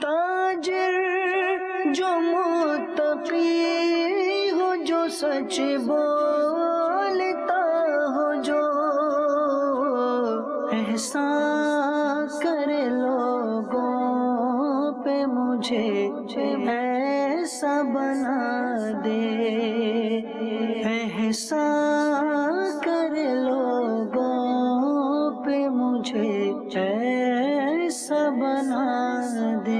تاجر جو متقی ہو، جو سچ بولتا ہو، جو احسان کرے لوگوں پہ، مجھے ایسا بنا دے، احسان کرے لوگوں پہ، مجھے ایسا بنا دے۔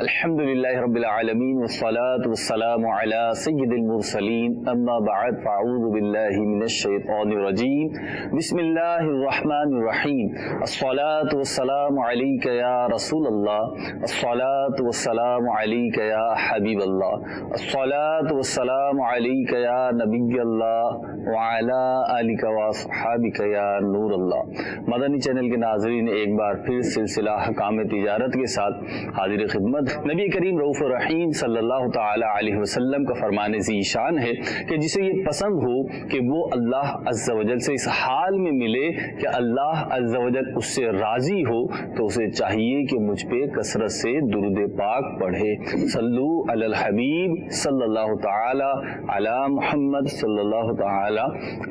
الحمدللہ رب العالمین والصلاة والسلام علی سید المرسلین، اما بعد فاعوذ باللہ من الشیطان الرجیم، بسم اللہ الرحمن الرحیم۔ الصلاة والسلام علیک یا رسول اللہ، الصلاة والسلام علیک یا حبیب اللہ، الصلاة والسلام علیک یا نبی اللہ وعلی آلک واصحابک یا نور اللہ۔ مدنی چینل کے ناظرین، ایک بار پھر سلسلہ حکام تجارت کے ساتھ حاضر خدمت۔ نبی کریم رؤوف الرحیم صلی اللہ تعالی علیہ وسلم کا فرمان ذی شان ہے کہ جسے یہ پسند ہو کہ وہ اللہ عز و جل سے اس حال میں ملے کہ اللہ عز و جل اس سے راضی ہو، تو اسے چاہیے کہ مجھ پہ کثرت سے درود پاک پڑھے۔ صلو علی الحبیب صلی اللہ تعالی علی محمد صلی اللہ تعالی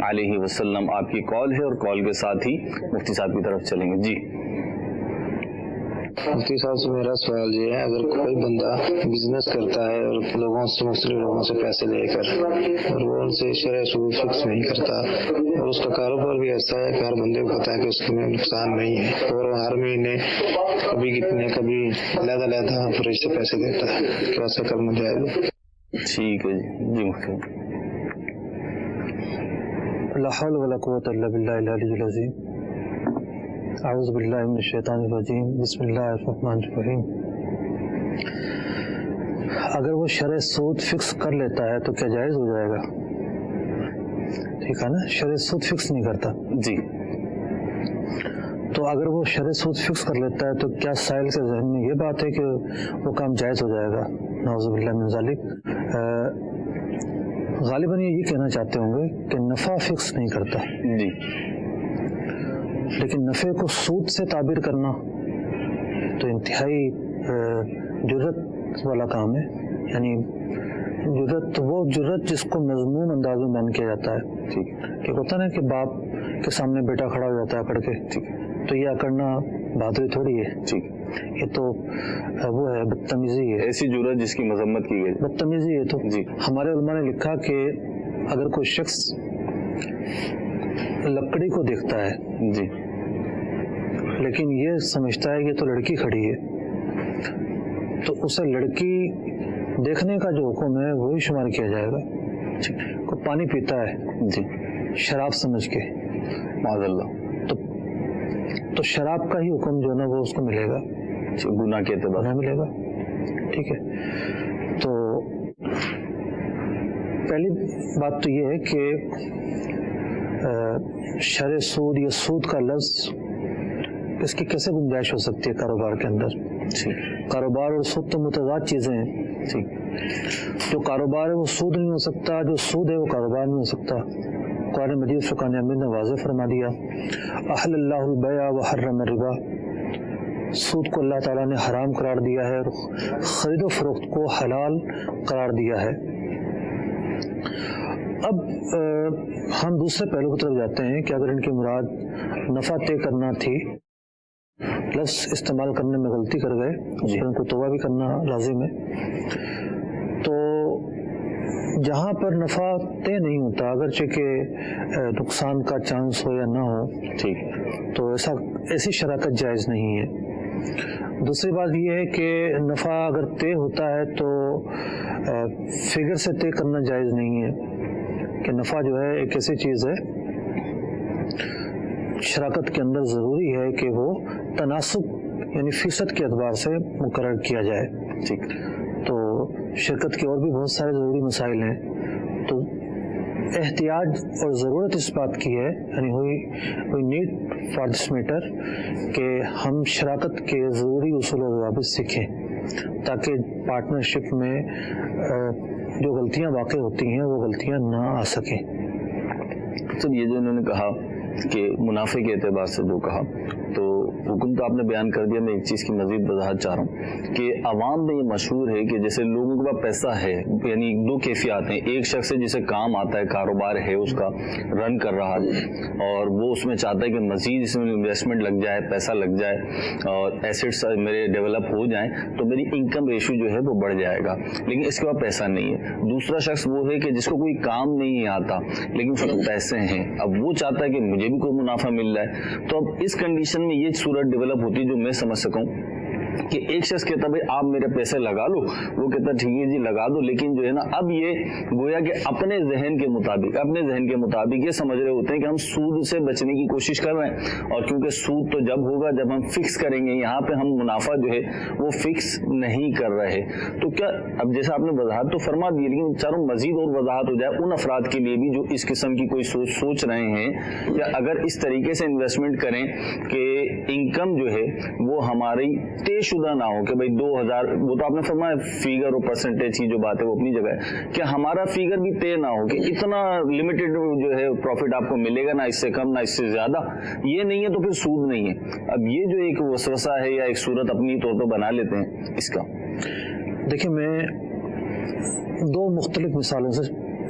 علیہ وسلم۔ آپ کی کال ہے اور کال کے ساتھ ہی مفتی صاحب کی طرف چلیں گے۔ جی مفتی صاحب سے میرا سوال یہ ہے، اگر کوئی بندہ بزنس کرتا ہے اور لوگوں سے، مختلف لوگوں سے پیسے لے کر، اور وہ ان سے شرع سود فکس نہیں کرتا، اور اس کا کاروبار بھی ایسا ہے کہ ہر بندے کو پتا ہے کہ اس میں نقصان نہیں ہے، اور ہر مہینے کبھی کتنے، کبھی علیحدہ فریج سے پیسے دیتا ہے، کیا ایسا کرنا جائز ہے؟ ٹھیک ہے جی مفتی۔ لا حول ولا قوة الا باللہ العلی العظیم۔ اعوذ باللہ من الشیطان الرجیم، بسم اللہ الرحمن الرحیم۔ اگر وہ شرع سود فکس کر لیتا ہے تو کیا جائز ہو جائے گا؟ ٹھیک ہے نا، شرع سود فکس نہیں کرتا جی، تو اگر وہ شرع سود فکس کر لیتا ہے تو کیا سائل کے ذہن میں یہ بات ہے کہ وہ کام جائز ہو جائے گا؟ نعوذ باللہ من ذالک۔ غالباً یہ کہنا چاہتے ہوں گے کہ نفع فکس نہیں کرتا جی، لیکن نفع کو سود سے تعبیر کرنا تو انتہائی جرت والا کام ہے، یعنی جرت، وہ جرت جس کو مضمون انداز میں بیان کیا جاتا ہے۔ ٹھیک، کہ ہوتا نا کہ باپ کے سامنے بیٹا کھڑا ہو جاتا ہے اکڑ کے، تو یہ اکڑنا بہادری تھوڑی ہے، ٹھیک، یہ تو وہ ہے بدتمیزی ہے، ایسی جرت جس کی مذمت کی گئی۔ بدتمیزی ہے۔ تو جی، ہمارے علماء نے لکھا کہ اگر کوئی شخص لکڑی کو دیکھتا ہے جی، لیکن یہ سمجھتا ہے کہ تو لڑکی کھڑی ہے، تو اسے لڑکی دیکھنے کا جو حکم ہے وہی شمار کیا جائے گا۔ کوئی پانی پیتا ہے جی، شراب سمجھ کے، معاذ اللہ، تو شراب کا ہی حکم جو ہے نا وہ اس کو ملے گا، گناہ کے اعتبار گناہ ملے گا۔ ٹھیک ہے، تو پہلی بات تو یہ ہے کہ شرع سود یا سود کا لفظ، اس کی کیسے گنجائش ہو سکتی ہے کاروبار کے اندر؟ کاروبار اور سود تو متضاد چیزیں ہیں۔ جو کاروبار ہے وہ سود نہیں ہو سکتا، جو سود ہے وہ کاروبار نہیں ہو سکتا۔ قرآن مجید فرقان حمید نے واضح فرما دیا، احل اللہ البیع وحرم الربا، سود کو اللہ تعالیٰ نے حرام قرار دیا ہے اور خرید و فروخت کو حلال قرار دیا ہے۔ اب ہم دوسرے پہلو کی طرف جاتے ہیں کہ اگر ان کی مراد نفع طے کرنا تھی، لفظ استعمال کرنے میں غلطی کر گئے، اس پر ان کو توبہ بھی کرنا لازم ہے۔ تو جہاں پر نفع طے نہیں ہوتا، اگرچہ کہ نقصان کا چانس ہو یا نہ ہو، ٹھیک، تو ایسی شراکت جائز نہیں ہے۔ دوسری بات یہ ہے کہ نفع اگر طے ہوتا ہے تو فگر سے طے کرنا جائز نہیں ہے، کہ نفع جو ہے ایک ایسی چیز ہے شراکت کے اندر ضروری ہے کہ وہ تناسب یعنی فیصد کے اعتبار سے مقرر کیا جائے۔ ٹھیک، تو شرکت کے اور بھی بہت سارے ضروری مسائل ہیں، تو احتیاج اور ضرورت اس بات کی ہے، یعنی we need for this matter, کہ ہم شراکت کے ضروری اصول و ضوابط سیکھیں تاکہ پارٹنرشپ میں جو غلطیاں واقع ہوتی ہیں وہ غلطیاں نہ آ سکیں۔ سر یہ جو انہوں نے کہا کہ منافع کے اعتبار سے جو کہا، تو وہ हुक्म तो आपने बयान कर दिया, मैं एक चीज़ की मजीद वजाहत चाह रहा हूँ कि आवाम में ये मशहूर है कि जैसे लोगों के पास पैसा है, यानी दो कैफियत हैं। एक शख्स है जिसे काम आता है, कारोबार है, उसका रन कर रहा है और वो उसमें चाहता है कि मजीद इसमें इन्वेस्टमेंट लग जाए, पैसा लग जाए और एसेट्स मेरे डेवलप हो जाएं तो मेरी इनकम रेशियो जो है वो बढ़ जाएगा, लेकिन इसके पास पैसा नहीं है। दूसरा शख्स वो है कि जिसको कोई काम नहीं आता लेकिन उसके पैसे हैं, अब वो चाहता है कि मुझे भी कोई मुनाफा मिल रहा है। तो अब इस कंडीशन में ये सूरत डेवलप होती है जो मैं समझ सकूं कि एक शख्स कहता भाई आप मेरे पैसे लगा लो, वो कहता ठीक है जी लगा दो, लेकिन जो है ना अब ये गोया कि अपने जहन के मुताबिक ये समझ रहे होते हैं कि हम सूद से बचने की कोशिश कर रहे हैं, और क्योंकि सूद तो जब होगा जब हम फिक्स करेंगे, यहाँ पे हम मुनाफा जो है वो फिक्स नहीं कर रहे। तो क्या अब जैसा आपने वजाहत तो फरमा दी, लेकिन चारों मजीद और वजाहत हो जाए उन अफराद के लिए भी जो इस किस्म की कोई सोच रहे हैं या अगर इस तरीके से इन्वेस्टमेंट करें कि इनकम जो है वो हमारी शुदा ना हो कि भाई 2000, वो तो आपने फरमाया फिगर और परसेंटेज की जो बात है वो अपनी जगह है, कि हमारा फिगर भी तय ना हो कि इतना लिमिटेड जो है प्रॉफिट आपको मिलेगा, ना इससे कम ना इससे ज्यादा। ये नहीं है तो फिर सूद नहीं है। अब ये जो एक वसवसा है या एक सूरत अपनी तौर पर बना लेते हैं इसका, देखिए मैं दो मुख्तलिफ मिसालों से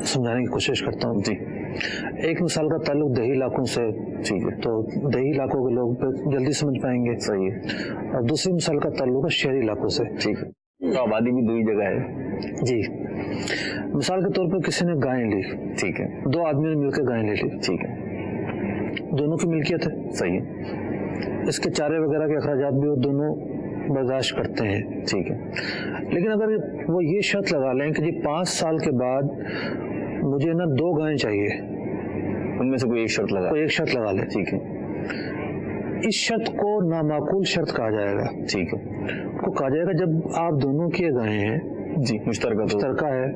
समझाने की कोशिश करता हूँ जी। एक मिसाल का ताल्लुक देही इलाकों से, ठीक है, तो देही इलाकों के लोग जल्दी समझ पाएंगे, सही है। और दूसरी मिसाल का ताल्लुक है शहरी इलाकों से, ठीक है, तो आबादी भी दो ही जगह है जी। मिसाल के तौर पर किसी ने गाय ली, ठीक है, दो आदमी ने मिलकर गाय ले ली, ठीक है, दोनों की मिल्कियत है, सही है, इसके चारे वगैरह के अखराजात भी वो दोनों बर्दाश्त करते हैं, ठीक है। लेकिन अगर वो ये शर्त लगा लें कि जी 5 साल के बाद मुझे ना 2 गायें चाहिए, उनमें से कोई एक शर्त लगा ले, ठीक है, इस शर्त को नामाकूल शर्त कहा जाएगा, ठीक है, को कहा जाएगा जब आप दोनों की गायें हैं जी, मुश्तरका है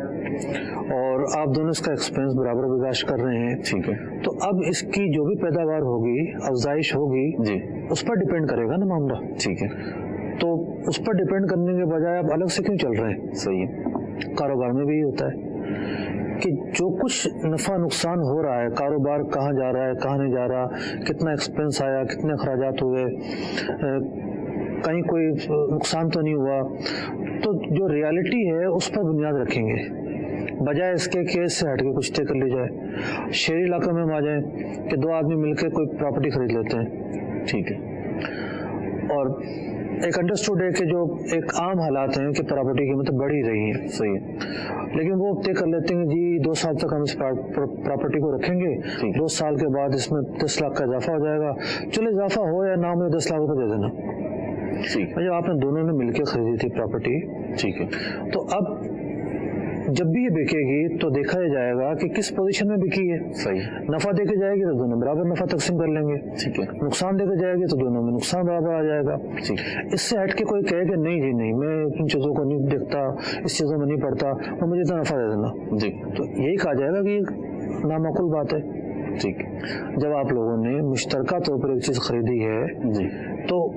और आप दोनों इसका एक्सपेंस बराबर बर्दाश्त कर रहे हैं, ठीक है, तो अब इसकी जो भी पैदावार होगी, अफजाइश होगी जी, उस पर डिपेंड करेगा ना मामला, ठीक है। तो उस पर डिपेंड करने के बजाय आप अलग से क्यों चल रहे हैं? सही है। कारोबार में भी होता है कि जो कुछ नफा नुकसान हो रहा है, कारोबार कहाँ जा रहा है, कहाँ नहीं जा रहा, कितना एक्सपेंस आया, कितने अखराजात हुए, कहीं कोई नुकसान तो नहीं हुआ, तो जो रियलिटी है उस पर बुनियाद रखेंगे बजाय इसके केस से हटके कुछ तय कर ली जाए। शहरी इलाके में हम आ जाए कि 2 आदमी मिलकर कोई प्रॉपर्टी खरीद लेते हैं, ठीक है, और एक अंडरस्टूड है कि जो एक आम हालात हैं कि प्रॉपर्टी की कीमतें बढ़ ही रही हैं, सही है, लेकिन वो तय कर लेते हैं जी 2 साल तक हम इस प्रॉपर्टी को रखेंगे, 2 साल के बाद इसमें 10 लाख का इजाफा हो जाएगा, चलो इजाफा हो या ना, मुझे 10 लाख रुपए दे देना, ठीक है। जब आपने दोनों ने मिलकर खरीदी थी प्रॉपर्टी, ठीक है, तो अब जब भी ये बिकेगी तो देखा जाएगा कि किस पोजीशन में बिकी है, सही, नफा देके जाएगी तो दोनों बराबर नफा तकसीम कर लेंगे, ठीक है, नुकसान देके जाएगी तो दोनों में नुकसान बराबर आ जाएगा, ठीक। इससे हटके कोई कहे कि नहीं जी नहीं, मैं इन चीजों को नहीं देखता, इस चीजों में नहीं पड़ता, तो मुझे इतना नफा दे देना जी, तो यही कहा जाएगा कि नामाकुल बात है, ठीक। जब आप लोगों ने मुश्तरका तौर पर एक चीज खरीदी है जी, तो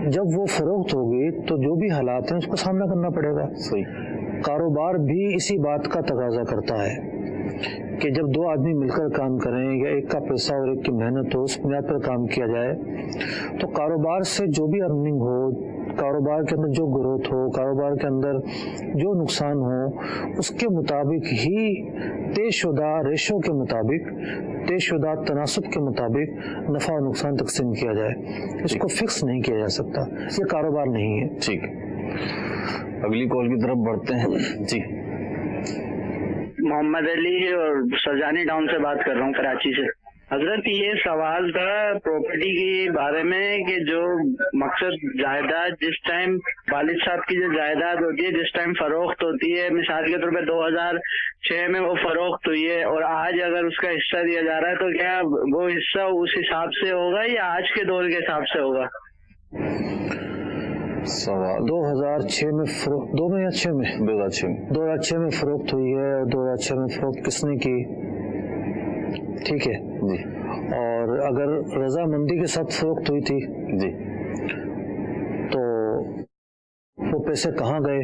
जब वो फरोख्त होगी तो जो भी हालात हैं उसका सामना करना पड़ेगा, सही। कारोबार भी इसी बात का तकाजा करता है कि जब 2 आदमी मिलकर काम करें या एक का पैसा और एक की मेहनत हो, उस बुनियाद पर काम किया जाए, तो कारोबार से जो भी अर्निंग हो, कारोबार के अंदर जो ग्रोथ हो, कारोबार के अंदर जो नुकसान हो, उसके मुताबिक ही तयशुदा रेशो के मुताबिक, तयशुदा तनासब के मुताबिक नफा और नुकसान तकसीम किया जाए। इसको फिक्स नहीं किया जा सकता, ये कारोबार नहीं है, ठीक। अगली कॉल की तरफ बढ़ते हैं जी। मोहम्मद अली और सरजानी टाउन से बात कर रहा हूँ, कराची से। हजरत ये सवाल था प्रॉपर्टी के बारे में कि जो मकसद जायदाद जिस टाइम वालिद साहब की जो जायदाद होती है जिस टाइम फरोख्त होती है, मिसाल के तौर पे 2006 में वो फरोख्त हुई है और आज अगर उसका हिस्सा दिया जा रहा है तो क्या वो हिस्सा उस हिसाब से होगा या आज के दौर के हिसाब से होगा? सवाल 2006 में 2006 में फरोख्त हुई है और 2006 में फरोख्त किसने की, ठीक है जी, और अगर रजामंदी के साथ फरोख्त हुई थी जी, तो वो पैसे कहाँ गए,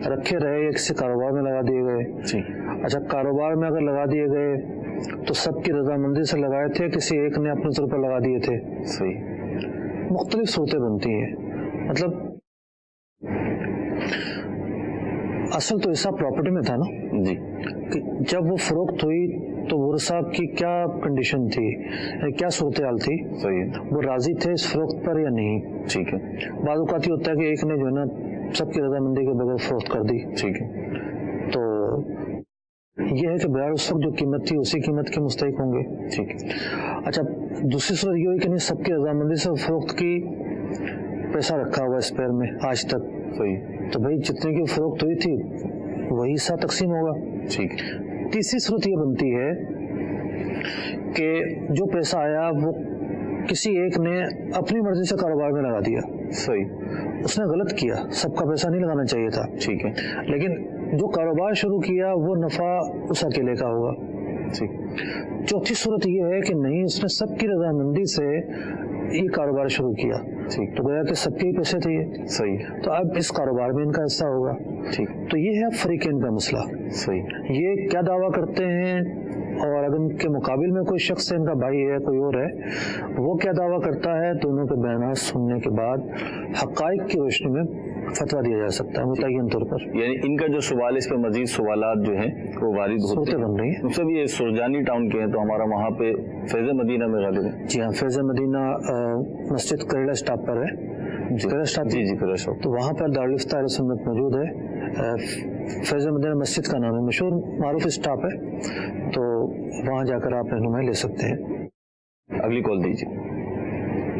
रखे रहे या किसी कारोबार में लगा दिए गए जी? अच्छा, कारोबार में अगर लगा दिए गए तो सबकी रजामंदी से लगाए थे, किसी एक ने अपने तौर पर लगा दिए थे, सही। मुख्तलिफ सूरतें बनती हैं। मतलब असल तो हिस्सा प्रॉपर्टी में था ना जी, कि जब वो फरोख्त हुई तो वरसा की क्या कंडीशन थी, क्या सूरत हाल थी, सही है, वो राजी थे इस फरोख्त पर या नहीं। ठीक है, बाद औक़ात ये होता है कि एक ने जो है ना सबकी रजामंदी के बगैर फरोख्त कर दी, ठीक है, तो ये है कि बहर उस वक्त जो कीमत थी उसी कीमत के मुस्तहिक होंगे। ठीक है, अच्छा, दूसरी सूरत ये हुई कि नहीं सबकी रजामंदी से फरोख्त की, पैसा रखा हुआ स्पेयर में आज तक, सही, तो भाई जितने की फरोख्त हुई थी वही हिस्सा तकसीम होगा। ठीक, तीसरी सूरत ये बनती है कि जो पैसा आया वो किसी एक ने अपनी मर्जी से कारोबार में लगा दिया, सही, उसने गलत किया, सबका पैसा नहीं लगाना चाहिए था, ठीक है, लेकिन जो कारोबार शुरू किया वो नफा उस अकेले का होगा। ठीक, चौथी सूरत ये है कि नहीं, उसने सबकी रजामंदी से ये कारोबार शुरू किया, ठीक, तो गोया कि सबके ही पैसे थे ये, सही, तो अब इस कारोबार में इनका हिस्सा होगा। ठीक, तो ये है फरीकैन का मसला, सही, ये क्या दावा करते हैं और अगर उनके मुकाबिल में कोई शख्स है, इनका भाई है, कोई और है, वो क्या दावा करता है, दोनों के बयान सुनने के बाद हक़ाइक़ की रोशनी में फतवा दिया जा सकता है मुतय्यन तौर पर। यानी इनका जो सवाल, इस पे मजीद सवालात जो हैं वो वारिद होते सूरतें बन रही हैं। सब ये सुरजानी टाउन के हैं, तो हमारा वहाँ पे फैज़ मदीना में गालिब है। जी हाँ, फैज़ मदीना मस्जिद करेला स्टॉप पर है, करेला स्टॉप, जी जी, करेला स्टॉप, तो वहाँ पर दारुल इफ्ताह अहले सुन्नत मौजूद है। फैज़ मदीना मस्जिद का नाम है, मशहूर मारूफ स्टॉप है, तो वहाँ जाकर आप रहनुमाई ले सकते हैं। अगली कॉल दीजिए।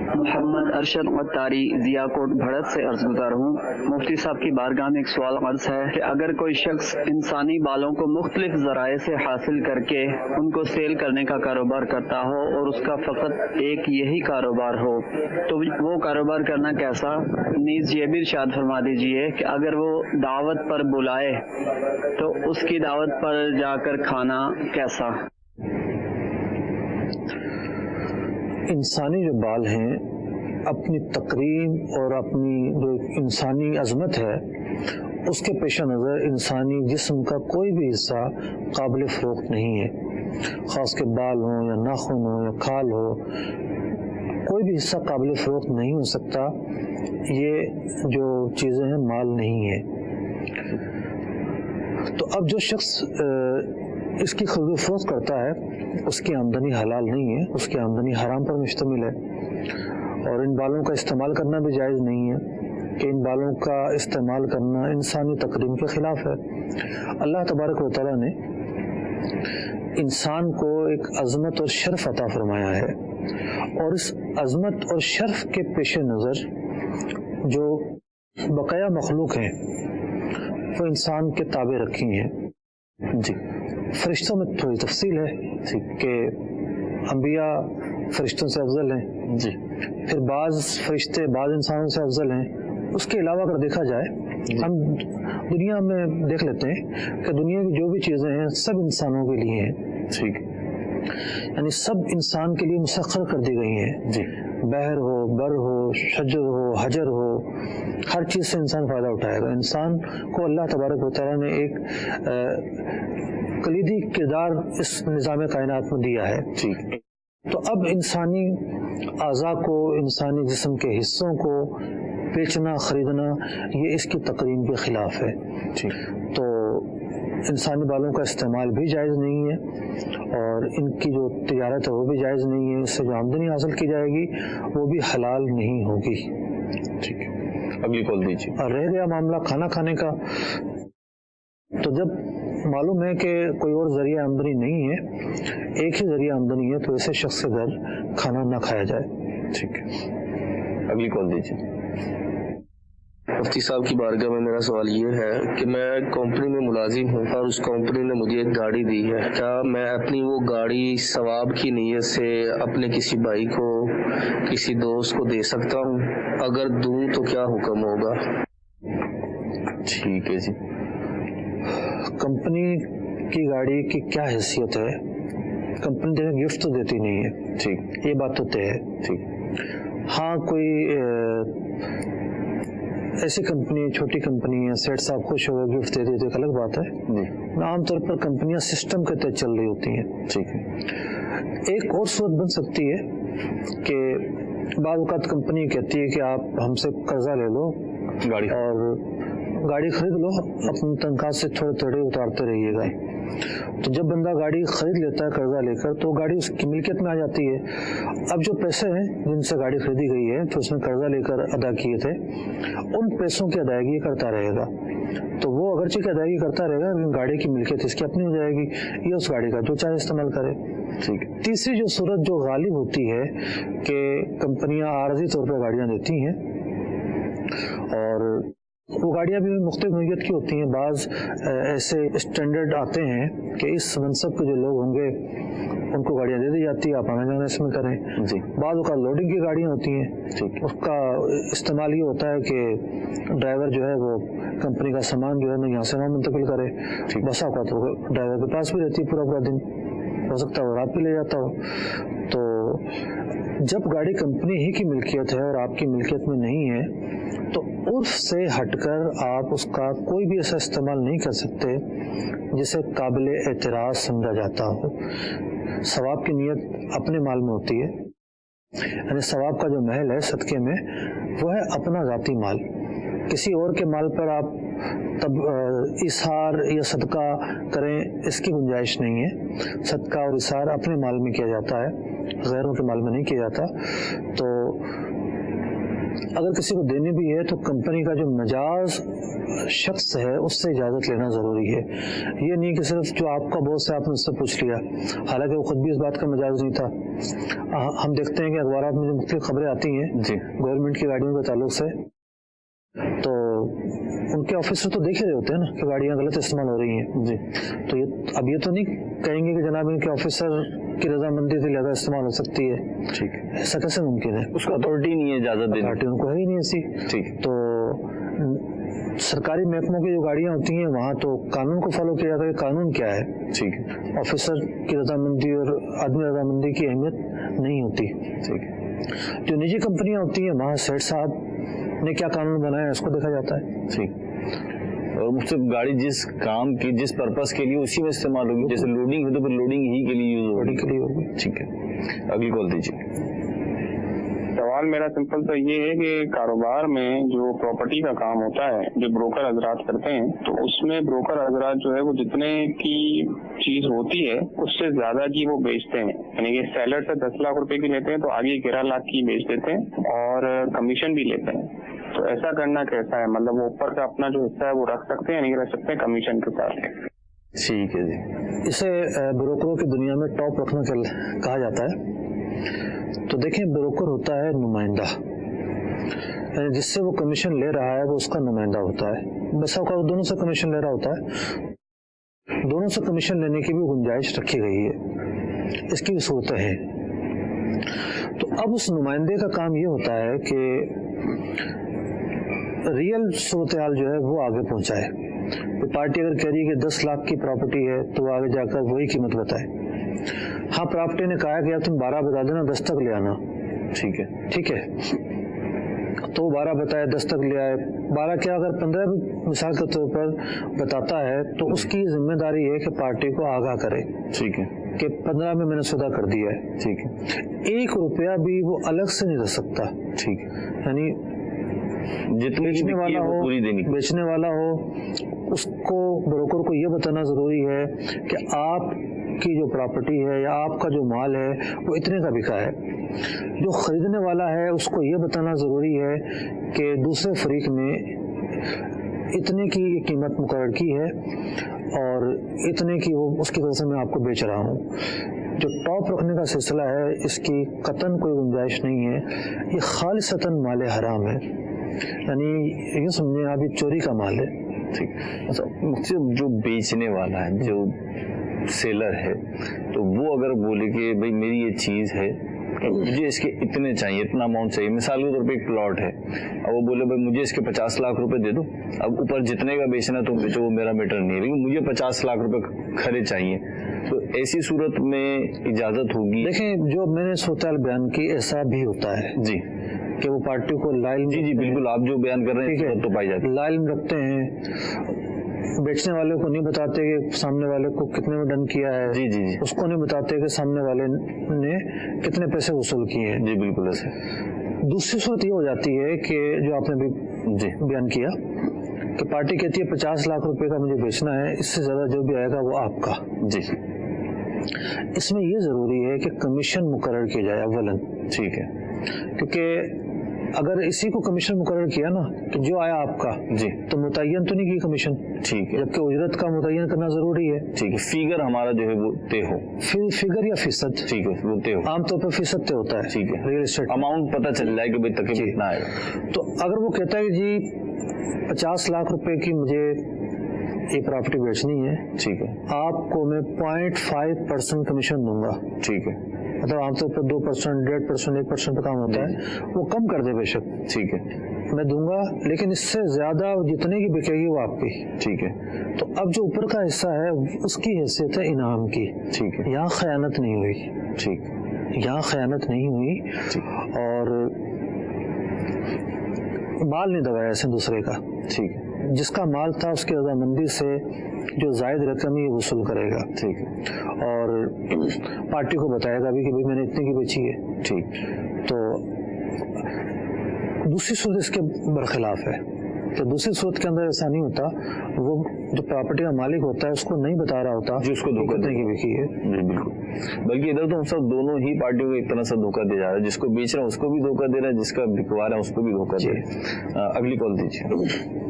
मोहम्मद अरशद अत्तारी जियाकोट भड़त से अर्ज गुजार हूँ। मुफ्ती साहब की बारगाह में एक सवाल अर्ज है कि अगर कोई शख्स इंसानी बालों को मुख्तलिफ जराए से हासिल करके उनको सेल करने का कारोबार करता हो और उसका फ़कत एक यही कारोबार हो, तो वो कारोबार करना कैसा? नीज़ ये भी इरशाद फरमा दीजिए कि अगर वो दावत पर बुलाए तो उसकी दावत पर जाकर खाना कैसा? इंसानी जो बाल हैं, अपनी तकरीम और अपनी जो इंसानी अजमत है उसके पेश नज़र इंसानी जिस्म का कोई भी हिस्सा काबिल फ़रोख्त नहीं है, ख़ास के बाल हों या नाखून हो या खाल हो, कोई भी हिस्सा काबिल फ़रोख्त नहीं हो सकता। ये जो चीज़ें हैं माल नहीं है। तो अब जो शख्स इसकी खरीद फरोख्त करता है उसकी आमदनी हलाल नहीं है, उसकी आमदनी हराम पर मुश्तमिल है, और इन बालों का इस्तेमाल करना भी जायज़ नहीं है कि इन बालों का इस्तेमाल करना इंसानी तकरीम के ख़िलाफ़ है। अल्लाह तबारक व तआला ने इंसान को एक अज़मत और शर्फ अता फरमाया है, और इस अज़मत और शर्फ के पेश नज़र जो बकाया मखलूक हैं वो इंसान के ताबे रखी हैं। जी, फरिश्तों में थोड़ी तफसील है कि अंबिया फरिश्तों से अफजल हैं, जी, फिर बाज़ फरिश्ते बाज़ इंसानों से अफजल हैं। उसके अलावा अगर देखा जाए, हम दुनिया में देख लेते हैं कि दुनिया की जो भी चीज़ें हैं सब इंसानों के लिए हैं, ठीक, यानी सब इंसान के लिए मुसख्खर कर दी गई हैं। जी, बहर हो, बर हो, शजर हो, हजर हो, हर चीज़ से इंसान फ़ायदा उठाएगा। इंसान को अल्लाह तबारक व तआला ने एक कलीदी किरदार इस निज़ाम कायनात में दिया है। ठीक, तो अब इंसानी आज़ा को, इंसानी जिस्म के हिस्सों को बेचना, ख़रीदना, ये इसकी तकरीम के ख़िलाफ़ है। ठीक, तो इंसानी बालों का इस्तेमाल भी जायज़ नहीं है, और इनकी जो तिजारत है वो भी जायज़ नहीं है। इससे जो आमदनी हासिल की जाएगी वो भी हलाल नहीं होगी। ठीक है, अगली कॉल दीजिए। और रह गया मामला खाना खाने का, तो जब मालूम है कि कोई और ज़रिया आमदनी नहीं है, एक ही ज़रिया आमदनी है, तो ऐसे शख्स के घर खाना ना खाया जाए। ठीक है, अगली कॉल दीजिए। मुफ्ती साहब की बारगाह में मेरा सवाल ये है कि मैं कंपनी में मुलाजिम हूँ और उस कंपनी ने मुझे एक गाड़ी दी है, क्या मैं अपनी वो गाड़ी सवाब की नीयत से अपने किसी भाई को, किसी दोस्त को दे सकता हूँ? अगर दूँ तो क्या हुक्म होगा? ठीक है जी, कंपनी की गाड़ी की क्या हैसियत है? कंपनी देखिए गिफ्ट तो देती नहीं है, ठीक, ये बात तो तय है। ठीक, हाँ, कोई ऐसी कंपनी, छोटी कंपनी है, सेठ साहब खुश हो गए गिफ्ट दे दिए तो एक अलग बात है। आमतौर पर कंपनियां सिस्टम के तहत चल रही होती हैं। ठीक है, एक और सूरत बन सकती है कि बाद वक़्त कंपनी कहती है कि आप हमसे कर्जा ले लो गाड़ी और गाड़ी खरीद लो, अपनी तनख्वाह से थोड़े थोड़े उतारते रहिएगा। तो जब बंदा गाड़ी खरीद लेता है कर्जा लेकर तो गाड़ी उसकी मिल्कियत में आ जाती है। अब जो पैसे हैं जिनसे गाड़ी खरीदी गई है, फिर उसने कर्जा लेकर अदा किए थे, उन पैसों की अदायगी करता रहेगा। तो वो अगरचे की अदायगी करता रहेगा, लेकिन गाड़ी की मिल्कियत इसकी अपनी हो जाएगी, ये उस गाड़ी का जो चाहे इस्तेमाल करे। ठीक है। तीसरी जो सूरत जो गालिब होती है कि कंपनियां आर्जी तौर पर गाड़ियां देती हैं और वो गाड़ियां भी मुख्तलिफ नौइयत की होती हैं। बाज़ ऐसे स्टैंडर्ड आते हैं कि इस मनसब के जो लोग होंगे उनको गाड़ियां दे दी जाती है, आप आना जाना इसमें करें जी। बाज़ का लोडिंग की गाड़ियां होती हैं, ठीक। उसका इस्तेमाल ये होता है कि ड्राइवर जो है वो कंपनी का सामान जो है ना यहाँ से वहाँ मुंतकिल करे। बस का तो ड्राइवर के पास भी रहती है पूरा दिन, हो सकता है वो रात भी ले जाता हो। तो जब गाड़ी कंपनी ही की मिल्कियत है और आपकी मिल्कियत में नहीं है तो उर्फ से हटकर आप उसका कोई भी ऐसा इस्तेमाल नहीं कर सकते जिसे काबिल एतराज़ समझा जाता हो। सवाब की नीयत अपने माल में होती है, यानी सवाब का जो महल है सदक़े में वो है अपना ज़ाती माल। किसी और के माल पर आप तब इसार या सदका करें, इसकी गुंजाइश नहीं है। सदका और इसार अपने माल में किया जाता है, गैरों के माल में नहीं किया जाता। तो अगर किसी को देनी भी है तो कंपनी का जो मजाज शख्स है उससे इजाज़त लेना ज़रूरी है। ये नहीं कि सिर्फ जो आपका बॉस है आपने उससे पूछ लिया, हालांकि वो खुद भी इस बात का मजाज नहीं था। हम देखते हैं कि अखबार में जो मुख्तलिफ खबरें आती हैं गवर्नमेंट की गाड़ियों के ताल्लुक से, तो उनके ऑफिसर तो देख ही रहे होते हैं ना कि गाड़ियां गलत इस्तेमाल हो रही हैं जी। तो ये तो नहीं कहेंगे कि जनाब इनके ऑफिसर की रजामंदी से ज़्यादा इस्तेमाल हो सकती है। ठीक है, ऐसा कैसे मुमकिन है? उसको अथॉरिटी नहीं है इजाजत देने, अथॉरिटी उनको है ही नहीं ऐसी। ठीक। तो सरकारी महकमों की जो गाड़ियां होती हैं वहाँ तो कानून को फॉलो किया जाता है। कानून क्या है? ठीक है, ऑफिसर की रजामंदी और आदमी रजामंदी की अहमियत नहीं होती। ठीक है, जो निजी कंपनियां होती हैं वहाँ सेठ साहब ने क्या कानून बनाया है उसको देखा जाता है। ठीक, और मुझसे गाड़ी जिस काम की जिस पर्पस के लिए उसी में इस्तेमाल होगी। जैसे लोडिंग है तो फिर लोडिंग ही के लिए यूज होगी। लोडिंग के लिए होगी। ठीक है, अगली कॉल दीजिए। सवाल मेरा सिंपल तो ये है कि कारोबार में जो प्रॉपर्टी का काम होता है जो ब्रोकर हजरात करते हैं, तो उसमें ब्रोकर हजरात जो है वो जितने की चीज होती है उससे ज्यादा की वो बेचते हैं। यानी कि सेलर से 10 लाख रुपए की लेते हैं तो आगे 11 लाख की बेच देते हैं और कमीशन भी लेते हैं। तो ऐसा करना कैसा है? मतलब वो ऊपर का अपना जो हिस्सा है वो रख सकते हैं, नहीं रख सकते कमीशन के साथ? ठीक है जी। इसे ब्रोकरों की दुनिया में टॉप रखना कहा जाता है। तो देखें, ब्रोकर होता है नुमाइंदा, यानी जिससे वो कमीशन ले रहा है वो उसका नुमाइंदा होता है। बस का दोनों से कमीशन ले रहा होता है, दोनों से कमीशन लेने की भी गुंजाइश रखी गई है, इसकी भी सूरतें हैं। तो अब उस नुमाइंदे का काम ये होता है कि रियल सूरत हाल जो है वो आगे पहुंचाए। तो पार्टी अगर कह रही है कि 10 लाख की प्रॉपर्टी है तो आगे जाकर वही कीमत बताए। हाँ, प्रॉपर्टी ने कहा कि यार तुम 12 बता देना, 10 तक ले आना। ठीक है, ठीक है, तो 12 बताए, 10 तक ले आए। 12 क्या, अगर 15 भी मिसाल के तौर पर बताता है तो उसकी जिम्मेदारी है कि पार्टी को आगाह करे। ठीक है, कि 15 में मैंने सौदा कर दिया है। ठीक है, 1 रुपया भी वो अलग से नहीं रख सकता। ठीक है, यानी जितनी बेचने वाला हो, पूरी देनी, बेचने वाला हो, उसको ब्रोकर को ये बताना जरूरी है कि आप की जो प्रॉपर्टी है या आपका जो माल है वो इतने का बिका है। जो खरीदने वाला है उसको ये बताना जरूरी है कि दूसरे फरीक ने इतने की कीमत मुकर्रर की है और इतने की वो उसकी वजह से मैं आपको बेच रहा हूँ। जो टॉप रखने का सिलसिला है इसकी कतन कोई गुंजाइश नहीं है, ये खालिसतन माल हराम है, यानी ये समझे आप ये चोरी का माल है। ठीक, अच्छा, मुझसे जो बेचने वाला है, जो सेलर है, तो वो अगर बोले कि भाई मेरी ये चीज है, मुझे इसके इतने चाहिए, इतना अमाउंट चाहिए, मिसाल के तौर पे एक प्लॉट है, अब वो बोले भाई मुझे इसके 50 लाख रुपए दे दो, अब ऊपर जितने का बेचना तुम बेचो, वो मेरा मैटर नहीं है, लेकिन मुझे 50 लाख रुपए खरे चाहिए, तो ऐसी सूरत में इजाजत होगी? देखें, जो मैंने सोचाल बयान की ऐसा भी होता है जी, कि वो पार्टी को लाइल, जी बिल्कुल, आप जो बयान कर रहे हैं तो पाई जाती है, लाइल रखते हैं, बेचने वाले को नहीं बताते कि सामने वाले को कितने में डन किया है। जी जी जी, उसको नहीं बताते कि सामने वाले ने कितने पैसे वसूल किए हैं। जी बिल्कुल ऐसे। दूसरी सूरत ये हो जाती है कि जो आपने भी बयान किया कि पार्टी कहती है 50 लाख रुपए का मुझे बेचना है, इससे ज्यादा जो भी आएगा वो आपका। जी, इसमें ये जरूरी है कि कमीशन मुकर्रर किया जाए अव्वलन, ठीक है, क्योंकि अगर इसी को कमीशन मुकर्रर किया ना कि जो आया आपका, जी, तो मुतय्यन तो नहीं की कमीशन, ठीक है, जबकि उजरत का मुतय्यन करना जरूरी है। ठीक है, फिगर हमारा जो है वो तय हो, फिगर या फीसद, ठीक है, वो तय हो, आमतौर पर फीसद तय होता है, ठीक है, रियल एस्टेट अमाउंट पता चल जाए कि भाई तकरीबन कितना आएगा। तो अगर वो कहता है कि जी 50 लाख रुपए की मुझे ये प्रॉपर्टी बेचनी है, ठीक है, आपको मैं 0.5% कमीशन दूंगा, ठीक है, मतलब आमतौर पर 2%, 1.5%, 1% पे काम होता है, वो कम कर दे बेशक, ठीक है, मैं दूंगा, लेकिन इससे ज्यादा जितने की बिकेगी वो आपकी, ठीक है, तो अब जो ऊपर का हिस्सा है उसकी हैसियत है इनाम की, ठीक है, यहाँ खयानत नहीं हुई, ठीक, यहाँ खयानत नहीं हुई, और माल नहीं दबाया ऐसे दूसरे का, ठीक है, जिसका माल था उसकी रजामंदी से जो जायद रकम है वसूल करेगा, ठीक है, और पार्टी को बताएगा भी कि भाई मैंने इतने की बेची है, ठीक। तो दूसरी सूरत इसके बरखिलाफ है। तो दूसरी सूरत के अंदर ऐसा नहीं होता, वो जो प्रॉपर्टी का मालिक होता है उसको नहीं बता रहा होता जो उसको धोखा कितने की बिकी है। जी बिल्कुल, बल्कि इधर तो सब दोनों ही पार्टियों को एक तरह से धोखा दे जा रहा है, जिसको बेच रहा है उसको भी धोखा दे रहा है, जिसका बिकवा रहा है उसको भी धोखा दे रहा है। अगली कॉल दीजिए।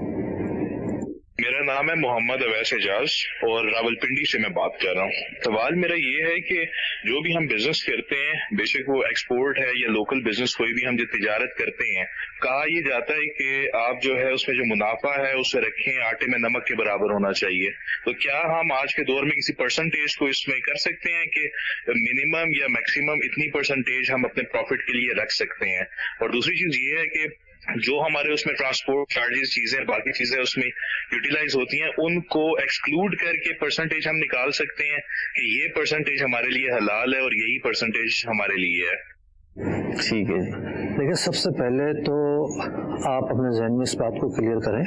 मेरा नाम है मोहम्मद अवैस एजाज और रावलपिंडी से मैं बात कर रहा हूँ। सवाल मेरा ये है कि जो भी हम बिजनेस करते हैं, बेशक वो एक्सपोर्ट है या लोकल बिजनेस, कोई भी हम जो तिजारत करते हैं, कहा ये जाता है कि आप जो है उसमें जो मुनाफा है उसे रखें आटे में नमक के बराबर होना चाहिए। तो क्या हम आज के दौर में किसी परसेंटेज को इसमें कर सकते हैं कि मिनिमम या मैक्सिमम इतनी परसेंटेज हम अपने प्रॉफिट के लिए रख सकते हैं? और दूसरी चीज ये है कि जो हमारे उसमें ट्रांसपोर्ट चार्जेस चीजें बाकी चीजें उसमें यूटिलाइज होती हैं, उनको एक्सक्लूड करके परसेंटेज हम निकाल सकते हैं कि ये परसेंटेज हमारे लिए हलाल है और यही परसेंटेज हमारे लिए है। ठीक है जी। देखिए, सबसे पहले तो आप अपने जहन में इस बात को क्लियर करें,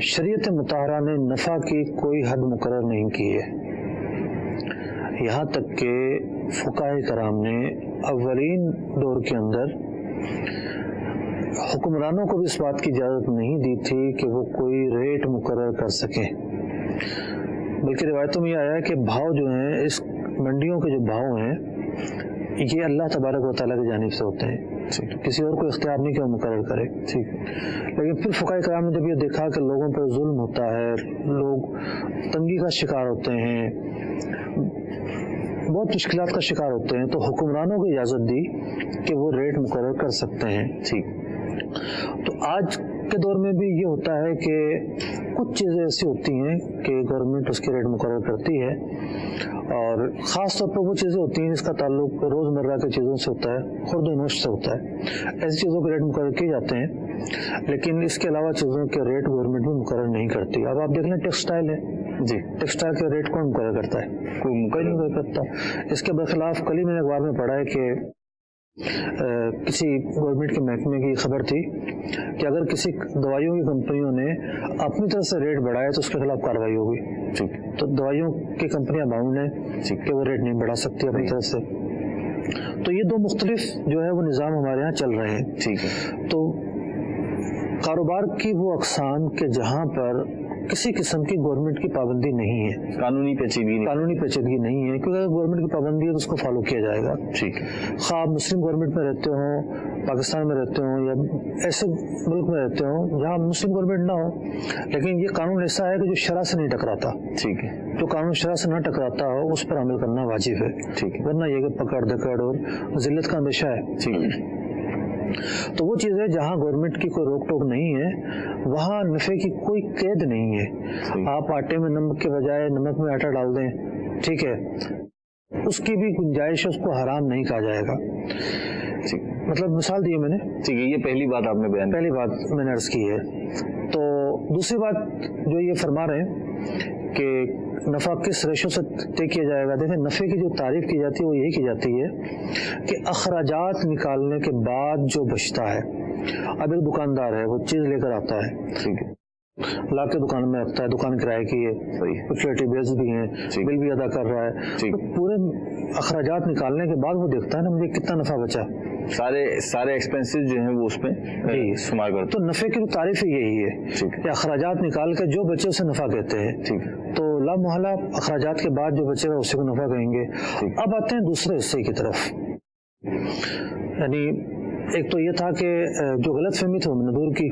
शरीयत मुताहरा ने नफा की कोई हद मुकर्रर नहीं की है। यहाँ तक कि फुकाहे कराम ने अव्वलीन दौर के अंदर हुक्मरानों को भी इस बात की इजाजत नहीं दी थी कि वो कोई रेट मुकर्रर कर सकें, बल्कि रिवायतों में यह आया कि भाव जो हैं, इस मंडियों के जो भाव हैं, ये अल्लाह तबारक व तआला की जानिब से होते हैं, किसी और को इख्तियार नहीं कि वो मुकर्रर करे। ठीक, लेकिन फिर फुकाहे कराम ने जब ये देखा कि लोगों पर जुल्म होता है, लोग तंगी का शिकार होते हैं, बहुत मुश्किलात का शिकार होते हैं, तो हुक्मरानों को इजाजत दी कि वो रेट मुकर्रर कर सकते हैं। ठीक, तो आज के दौर में भी ये होता है कि कुछ चीज़ें ऐसी होती हैं कि गवर्नमेंट उसके रेट मुकर्रर करती है, और ख़ास तौर पर वो चीज़ें होती हैं जिसका ताल्लुक रोज़मर्रा की चीज़ों से होता है, खुर्द-ओ-नोश से होता है, ऐसी चीज़ों के रेट मुकर्रर किए जाते हैं। लेकिन इसके अलावा चीज़ों के रेट गवर्नमेंट भी मुकर्रर नहीं करती। अब आप देख लें, टेक्सटाइल है जी, टेक्सटाइल के रेट कौन मुकर्रर करता है? कोई मुकर्रर नहीं करता। इसके बरखिलाफ कल ही मैंने अखबार में पढ़ा है कि किसी गवर्नमेंट के महकमे की खबर थी कि अगर किसी दवाइयों की कंपनियों ने अपनी तरफ से रेट बढ़ाया तो उसके खिलाफ कार्रवाई होगी। ठीक, तो दवाइयों की कंपनियां बाउंड है कि वो रेट नहीं बढ़ा सकती अपनी तरफ से। तो ये दो मुख्तलिफ जो है वो निज़ाम हमारे यहाँ चल रहे हैं। ठीक है, तो कारोबार की वो अक़साम के जहाँ पर किसी किस्म की गवर्नमेंट की पाबंदी नहीं है, कानूनी पेचीदगी नहीं है, क्योंकि अगर गवर्नमेंट की पाबंदी है तो उसको फॉलो किया जाएगा। ठीक है, ख़ास आप मुस्लिम गवर्नमेंट में रहते हो, पाकिस्तान में रहते हो, या ऐसे मुल्क में रहते हो जहाँ मुस्लिम गवर्नमेंट ना हो, लेकिन ये कानून ऐसा है कि जो शरा से नहीं टकराता। ठीक है, जो कानून शरा से ना टकराता हो उस पर अमल करना वाजिब है। ठीक है, वरना ये कि पकड़ दकड़ और जिल्लत का अंदेशा है। ठीक है, तो वो चीज़ है जहाँ गवर्नमेंट की कोई रोक टोक नहीं है, वहाँ नफे की कोई कैद नहीं है। आप आटे में नमक के बजाय नमक में आटा डाल दें, ठीक है, उसकी भी गुंजाइश है, उसको हराम नहीं कहा जाएगा। मतलब मिसाल दी है मैंने। ठीक है, ये पहली बात मैंने अर्ज की है। तो दूसरी बात जो ये फरमा रहे हैं कि नफ़ा किस रेशो से तय किया जाएगा, देखें, नफ़े की जो तारीफ की जाती है वो यही की जाती है कि अखराजात निकालने के बाद जो बचता है, अब एक दुकानदार है, वो चीज़ लेकर आता है, ठीक है, ला के दुकान में रखता है, दुकान किराए की है, यूटिलिटी बिल्स भी हैं, बिल भी अदा कर रहा है, तो पूरे अखराजात निकालने के बाद वो देखता है ना मुझे कितना नफा बचा। सारे एक्सपेंसेस जो हैं वो उसमें शुमार करते हैं। तो नफे की तारीफ यही है कि अखराजात निकाल के जो बचे उसे नफा कहते हैं। तो ला मोहल्ला अखराजात के बाद जो बचेगा उसी को नफा कहेंगे। अब आते हैं दूसरे हिस्से की तरफ, यानी एक तो ये था कि जो गलत फहमी थी हमने दूर की,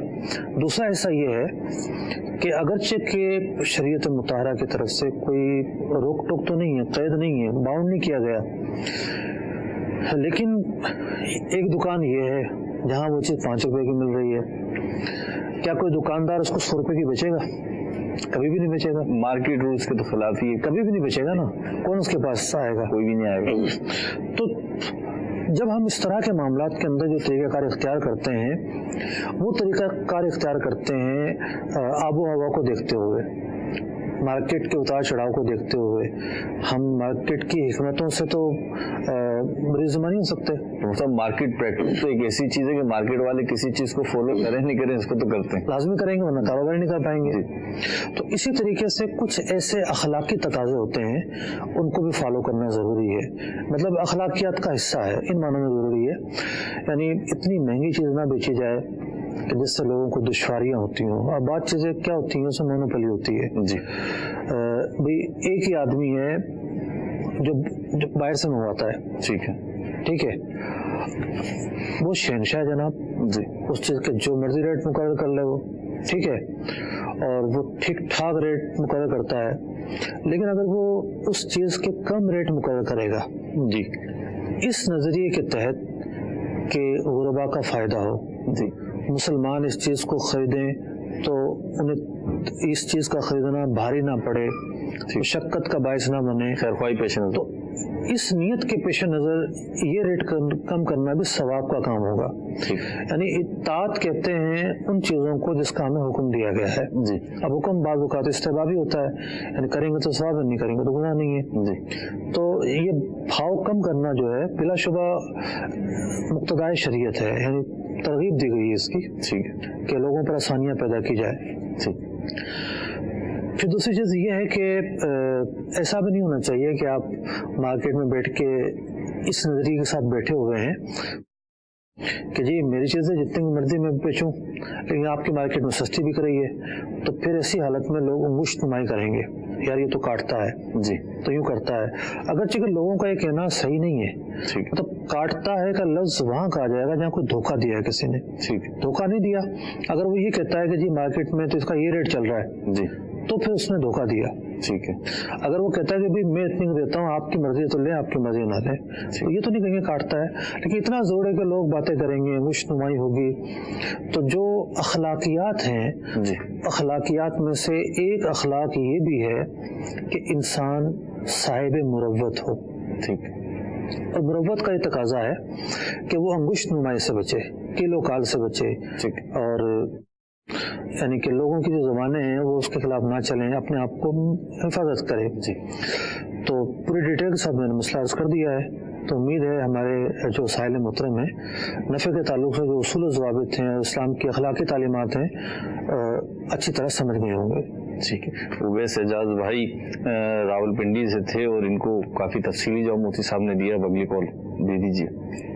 दूसरा हिस्सा ये है कि अगरचे के शरीयत मुताहरा की तरफ से कोई रोक टोक तो नहीं है, कैद नहीं है, बाउंड नहीं किया गया, लेकिन एक दुकान ये है जहाँ वो चीज़ 5 रुपए की मिल रही है, क्या कोई दुकानदार उसको 100 रुपए की बेचेगा? कभी भी नहीं बेचेगा। मार्केट रूल्स के तो खिलाफ ही कभी भी नहीं बेचेगा ना, कौन उसके पास आएगा? कोई भी नहीं आएगा। तो जब हम इस तरह के मामलात के अंदर जो तरीक़ाकार इख्तियार करते हैं, वो तरीक़ाकार इख्तियार करते हैं आबो हवा को देखते हुए, मार्केट के उतार चढ़ाव को देखते हुए। हम मार्केट की हिकमतों से तो रिज़मा नहीं हो सकते। मतलब मार्केट प्रैक्टिस तो एक ऐसी चीज़ है कि मार्केट वाले किसी चीज़ को फॉलो करें नहीं करें इसको तो करते हैं, लाजमी करेंगे वरना कारोबार नहीं कर पाएंगे। तो इसी तरीके से कुछ ऐसे अखलाकी तकाजे होते हैं, उनको भी फॉलो करना ज़रूरी है, मतलब अखलाकियात का हिस्सा है, इन मानों में ज़रूरी है। यानी इतनी महंगी चीज़ ना बेची जाए कि जिससे लोगों को दुश्वारियाँ होती हों। अब बात चीज़ें क्या होती हैं, उसमें मोनोपोली होती है जी। भाई एक ही आदमी है जो बाहर से मंगवाता है, ठीक है, वो शहनशाह जनाब जी, उस चीज़ के जो मर्जी रेट मुकर्रर कर ले वो, ठीक है, और वो ठीक ठाक रेट मुकर्रर करता है। लेकिन अगर वो उस चीज़ के कम रेट मुकर्रर करेगा जी, इस नज़रिए के तहत कि गुरबा का फ़ायदा हो जी, मुसलमान इस चीज़ को ख़रीदें तो उन्हें इस चीज़ का ख़रीदना भारी ना पड़े, मुशक्क़त का बायस ना बने, खैरख्वाही पेश नज़र, तो इस नीयत के पेश नज़र ये रेट कम करना भी सवाब का काम होगा। यानी इत्ताअत कहते हैं उन चीज़ों को जिसका हमें हुक्म दिया गया है जी। अब हुक्म बाज़ औक़ात इस्तिहबाबी होता है, यानी करेंगे तो सवाब है, नहीं करेंगे तो गुनाह नहीं है जी। तो ये भाव कम करना जो है बिलाशुबा मुक़्तदाए शरीयत है, यानी तरगीब दी गई है इसकी, ठीक है, कि लोगों पर आसानियाँ पैदा की जाए। ठीक। फिर दूसरी चीज़ ये है कि ऐसा भी नहीं होना चाहिए कि आप मार्केट में बैठ के इस नज़रिए के साथ बैठे हुए हैं कि जी मेरी चीज़ें जितनी मर्जी मैं बेचूं, लेकिन आपकी मार्केट में सस्ती बिक रही है, तो फिर ऐसी हालत में लोग मुश्तमाई करेंगे, यार ये तो काटता है जी, तो यूँ करता है। अगरचे कि लोगों का ये कहना सही नहीं है, मतलब काटता है का लफ्ज़ वहाँ कहा जाएगा जहाँ कोई धोखा दिया है किसी ने, ठीक, धोखा नहीं दिया। अगर वो ये कहता है कि जी मार्केट में तो इसका ये रेट चल रहा है जी, तो फिर उसने धोखा दिया, ठीक है। अगर वो कहता है कि भाई मैं इतनी देता हूँ, आपकी मर्जी तो ले, आपकी मर्जी ना ले, तो ये तो नहीं कहेंगे काटता है। लेकिन इतना जोर है कि लोग बातें करेंगे, मुश्तनुमाई होगी। तो जो अखलाकियात हैं जी, अखलाकियात में से एक अखलाक ये भी है कि इंसान साहिब मुरव्वत हो, ठीक, और मुरव्वत का ये तकाजा है कि वो अंगुश्त नुमाई से बचे, किलो काल से बचे, ठीक, और यानी कि लोगों की जो ज़बानें हैं वो उसके खिलाफ ना चलें, अपने आप को हिफाजत करें जी। तो पूरी डिटेल के साथ मैंने मसला अर्ज़ कर दिया है। तो उम्मीद है हमारे जो साहिल मोहतरम हैं, नफ़े के ताल्लुक़ से जो उसूल ज़वाबित हैं, इस्लाम की अखलाकी तालीमात हैं, अच्छी तरह समझ गए होंगे। ठीक है। उवैस एजाज भाई रावलपिंडी से थे और इनको काफ़ी तफसीली जवाब मुफ्ती साहब ने दिया। अगली कॉल दे दीजिए।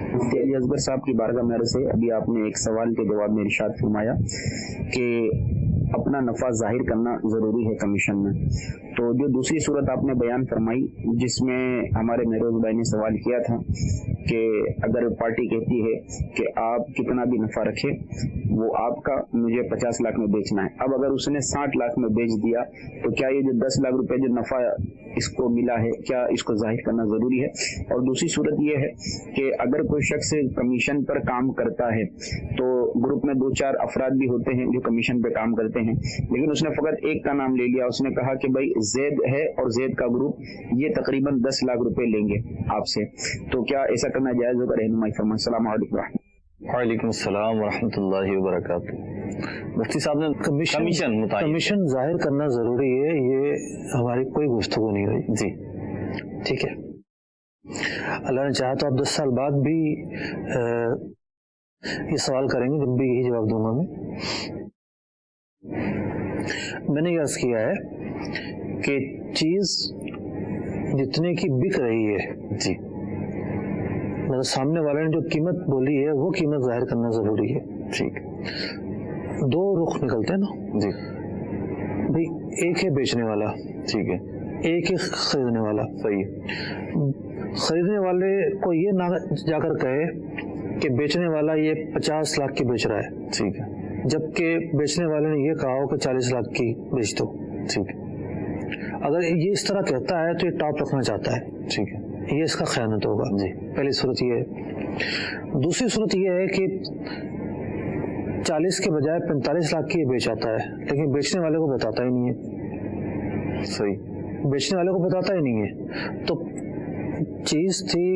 मुफ्ती अली असगर साहब की बारगाह में अर्ज़ है, अभी आपने एक सवाल के जवाब में इरशाद फरमाया कि अपना नफ़ा जाहिर करना ज़रूरी है कमीशन में। तो जो दूसरी सूरत आपने बयान फरमाई जिसमें हमारे महरोज भाई ने सवाल किया था कि अगर पार्टी कहती है कि आप कितना भी नफ़ा रखें वो आपका, मुझे 50 लाख में बेचना है, अब अगर उसने 60 लाख में बेच दिया तो क्या ये जो 10 लाख रुपए जो नफ़ा इसको मिला है क्या इसको जाहिर करना ज़रूरी है? और दूसरी सूरत ये है कि अगर कोई शख्स कमीशन पर काम करता है तो ग्रुप में 2-4 अफराद भी होते हैं जो कमीशन पे काम करते हैं, लेकिन उसने फ़कत एक का नाम ले लिया, उसने कहा कि भाई ज़ैद है और ज़ैद का ग्रुप ये तकरीबन 10 लाख रुपए लेंगे आपसे, तो क्या ऐसा करना जायज़ होगा? रहनुमाई फरमाएं। अस्सलाम वालेकुम। वालेकुम सलाम व रहमतुल्लाहि व बरकातुहू। मुफ्ती साहब ने कमीशन जाहिर करना ज़रूरी है, ये हमारी कोई गुफ्तगू नहीं हुई जी, ठीक है। अल्लाह ने चाहा तो आप 10 साल बाद भी ये सवाल करेंगे, जब भी यही जवाब दूंगा मैं। मैंने ये अर्ज किया है कि चीज जितने की बिक रही है जी, मतलब सामने वाले ने जो कीमत बोली है वो कीमत जाहिर करना जरूरी है। ठीक, दो रुख निकलते हैं ना जी, भाई, एक है बेचने वाला, ठीक है, एक है खरीदने वाला। सही है, खरीदने वाले को ये ना जाकर कहे कि बेचने वाला ये 50 लाख की बेच रहा है, ठीक है, जबकि बेचने वाले ने ये कहा हो कि 40 लाख की बेच दो। ठीक है, अगर ये इस तरह कहता है तो ये टॉप रखना चाहता है, ठीक है, ये इसका खयानत होगा जी। पहली सूरत ये है। दूसरी सूरत ये है कि 40 के बजाय 45 लाख की ये बेच आता है, लेकिन बेचने वाले को बताता ही नहीं है। सही, बेचने वाले को बताता ही नहीं है, तो चीज थी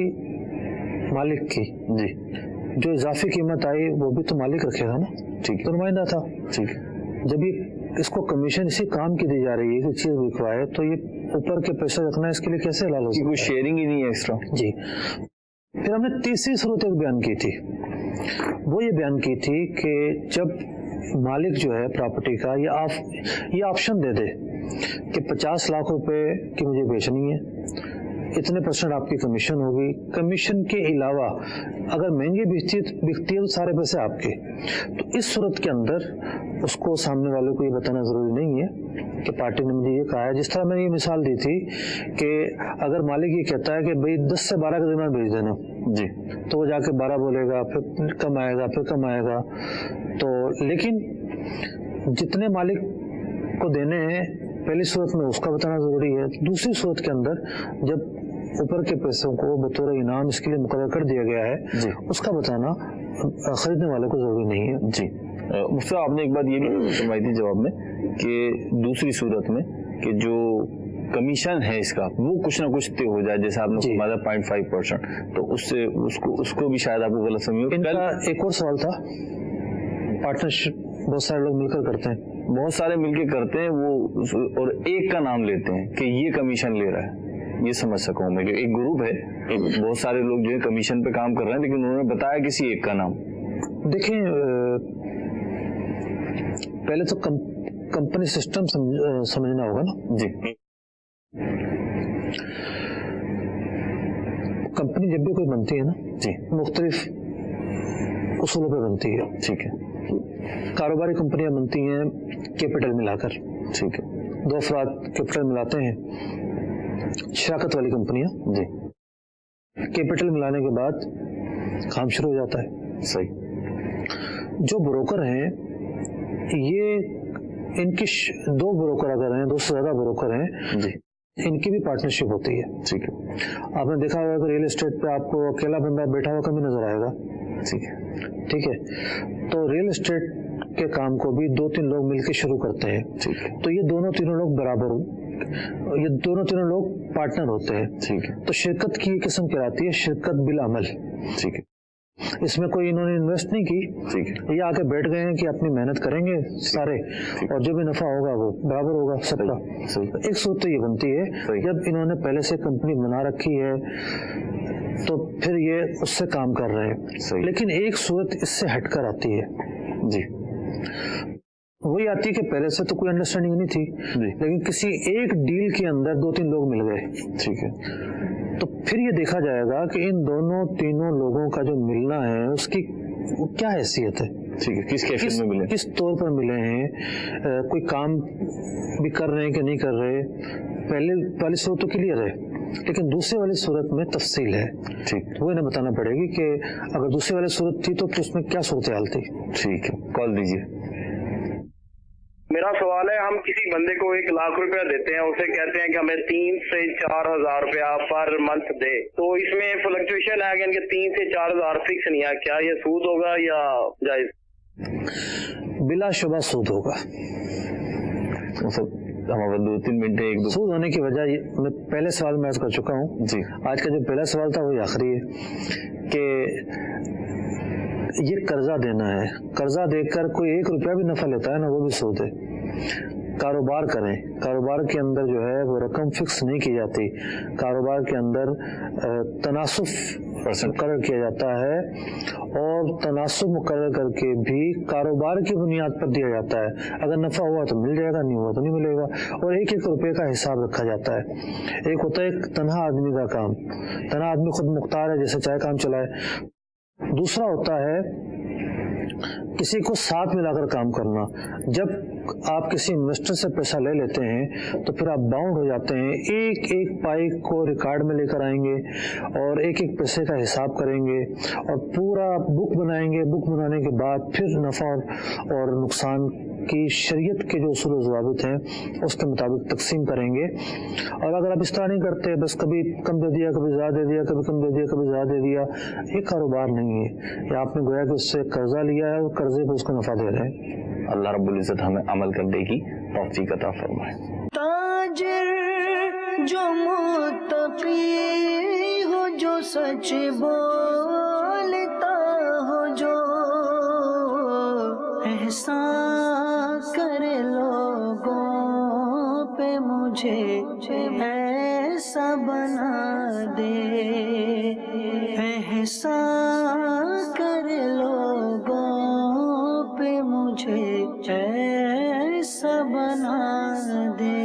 मालिक की जी, जो इजाफी कीमत आई वो भी तो मालिक रखेगा ना, ठीक तो नुमाइंदा था। ठीक है, जब ये इसको कमीशन इसी काम की दी जा रही है कि चीज बिकवाए, तो ये ऊपर के पैसे रखना इसके लिए कैसे हलाल हो सकता है? कोई शेयरिंग ही नहीं है एक्स्ट्रा। जी। फिर हमने तीसरी सूरत एक बयान की थी, वो ये बयान की थी कि जब मालिक जो है प्रॉपर्टी का ये ऑप्शन दे दे कि 50 लाख रुपए की मुझे बेचनी है, इतने % आपकी कमीशन होगी, कमीशन के अलावा अगर महंगी बिकती है तो सारे पैसे आपके। तो इस सूरत के अंदर उसको सामने वाले को ये बताना जरूरी नहीं है कि पार्टी ने मुझे ये कहा है। जिस तरह मैंने ये मिसाल दी थी कि अगर मालिक ये कहता है कि भाई 10 से 12 के दरमियान भेज देना जी, तो वो जाके 12 बोलेगा, फिर कम आएगा, फिर कम आएगा। तो लेकिन जितने मालिक को देने हैं पहली सूरत में उसका बताना जरूरी है। दूसरी सूरत के अंदर जब ऊपर के पैसों को बतौर इनाम इसके लिए मुकर्रर कर दिया गया है जी, उसका बताना खरीदने वाले को जरूरी नहीं है। जी। मुफ्ती साहब, आपने एक बात ये भी फरमाई थी जवाब में कि दूसरी सूरत में कि जो कमीशन है इसका वो कुछ ना कुछ तय हो जाए, जैसे आपने फरमाया 0.5%, तो उससे उसको भी शायद आपको गलत समझ हो। इनका एक और सवाल था, पार्टनरशिप बहुत सारे लोग मिलकर करते हैं, बहुत सारे मिलके करते हैं वो, और एक का नाम लेते हैं कि ये कमीशन ले रहा है। ये समझ सका हूं मैं कि एक ग्रुप है, बहुत सारे लोग जो है कमीशन पे काम कर रहे हैं, लेकिन उन्होंने बताया किसी एक का नाम। देखिए, पहले तो कंपनी सिस्टम समझना होगा ना जी। कंपनी जब भी कोई बनती है ना जी, मुख्तलिफ उसूलों पे बनती है। ठीक है, कारोबारी कंपनियां बनती हैं कैपिटल मिलाकर, ठीक है, 2 अफराद कैपिटल मिलाते हैं, शराकत वाली कंपनियां जी, कैपिटल मिलाने के बाद काम शुरू हो जाता है। सही। जो ब्रोकर हैं ये इनकी 2 ब्रोकर अगर हैं, 2 से ज्यादा ब्रोकर हैं जी, इनकी भी पार्टनरशिप होती है। ठीक है, आपने देखा होगा कि रियल एस्टेट पे आपको अकेला बंदा बैठा हुआ कभी नजर आएगा। ठीक है, ठीक है, तो रियल एस्टेट के काम को भी 2-3 लोग मिलकर शुरू करते हैं। ठीक है, तो ये दोनों लोग बराबर, ये दोनों लोग पार्टनर होते हैं। ठीक है, तो शिरकत की किस्म कहलाती है शिरकत बिल अमल। ठीक है, इसमें कोई इन्होंने इन्वेस्ट नहीं की, ठीक है, ये आके बैठ गए हैं कि अपनी मेहनत करेंगे सारे, और जो भी नफा होगा वो बराबर होगा सबका। सही। एक सूरत तो ये बनती है सही। जब इन्होंने पहले से कंपनी बना रखी है तो फिर ये उससे काम कर रहे हैं। सही। लेकिन एक सूरत इससे हटकर आती है जी, वही आती है कि पहले से तो कोई अंडरस्टैंडिंग नहीं थी, लेकिन किसी एक डील के अंदर 2-3 लोग मिल गए। ठीक है, तो फिर ये देखा जाएगा कि इन तीनों लोगों का जो मिलना है उसकी क्या हैसियत है। ठीक है, किस कैफियत में मिले, किस तौर पर मिले हैं, कोई काम भी कर रहे हैं कि नहीं कर रहे। पहले वाली सूरत तो क्लियर है, लेकिन दूसरे वाली सूरत में तफसील है। ठीक, वो इन्हें बताना पड़ेगी कि अगर दूसरी वाली सूरत थी तो फिर उसमें क्या सूरत हाल थी। ठीक है, कॉल दीजिए। मेरा सवाल है, हम किसी बंदे को 1 लाख रुपया देते हैं, उसे कहते हैं कि हमें 3 से 4 हजार रुपया पर मंथ दे, तो इसमें फ्लक्चुएशन है कि 3 से 4 हजार फिक्स नहीं है, क्या ये सूद होगा या जायज? बिलाशुबा सूद होगा। हमारे 2-3 मिनट एक दो सूद होने की वजह मैं पहले सवाल में अर्ज कर चुका हूँ जी। आज का जो पहला सवाल था वही आखिरी है कि ये कर्जा देना है, कर्जा देकर कोई 1 रुपया भी नफा लेता है ना वो भी सूद है। कारोबार करें, कारोबार के अंदर जो है वो रकम फिक्स नहीं की जाती, कारोबार के अंदर तनासुफ मुकर्रर किया जाता है और तनासुब मुकर्रर करके भी कारोबार की बुनियाद पर दिया जाता है। अगर नफा हुआ तो मिल जाएगा, नहीं हुआ तो नहीं मिलेगा। और एक एक रुपए का हिसाब रखा जाता है। एक होता है एक तन्हा आदमी का काम, तन्हा आदमी खुद मुख्तार है, जैसे चाहे काम चलाए। दूसरा होता है किसी को साथ मिलाकर काम करना। जब आप किसी इन्वेस्टर से पैसा ले लेते हैं तो फिर आप बाउंड हो जाते हैं, एक एक पाई को रिकॉर्ड में लेकर आएंगे और एक एक पैसे का हिसाब करेंगे और पूरा बुक बनाएंगे। बुक बनाने के बाद फिर नफा और नुकसान की शरीयत के जो उसूल और ज़वाबित हैं उसके मुताबिक तकसीम करेंगे। और अगर आप इस तरह नहीं करते, बस कभी कम दे दिया, कभी ज़्यादा दे दिया, कभी कम दे दिया, कभी ज़्यादा दे दिया, ये कारोबार नहीं है। या आपने गोया कि उससे कर्जा लिया है और कर्जे पे उसको नफा दे रहे हैं। अल्लाह रब्बुल इज्जत हमें अमल करने की तौफीक अता फरमाए। ताजिर जो मुत्तकी हो, जो सच बोलता हो, जो एहसान करे लोगों पे, मुझे ऐसा बना दे। एहसान करे लोगों पे, मुझे ऐसा बना दे।